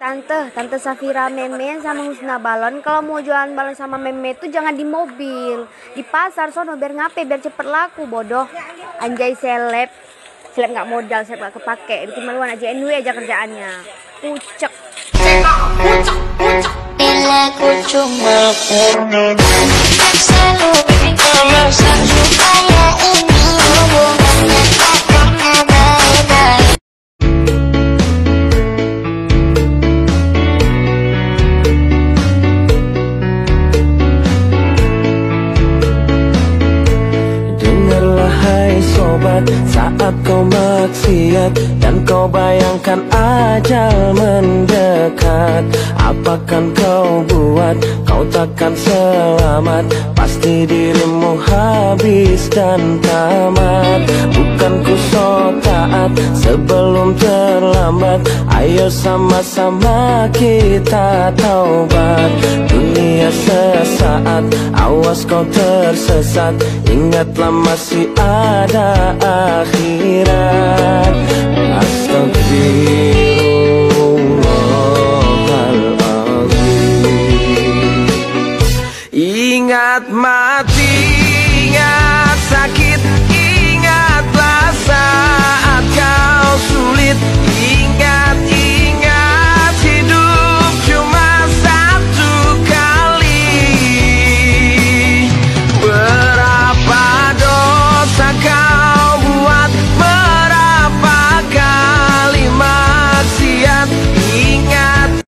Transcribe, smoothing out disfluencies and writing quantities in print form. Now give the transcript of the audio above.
Tante Safira Meme sama Husna Balon kalau mau jualan balon sama Meme itu jangan di mobil, di pasar sono biar ngape, biar cepet laku bodoh. Anjay seleb nggak modal, seleb nggak kepake, bikin maluan aja. Anyway aja kerjaannya, pucek. Bila ku cuma pernah selalu alasan supaya ini hubungannya tak pernah baik-baik. Dengarlah hai sobat, saat kau maksiat dan kau bayangkan ajal mendekat, apakan kau buat? Kau takkan selamat, pasti dirimu habis dan tamat. Bukan ku so taat sebelum terlambat, ayo sama-sama kita taubat. Dunia sesaat, awas kau tersesat, ingatlah masih ada akhirat.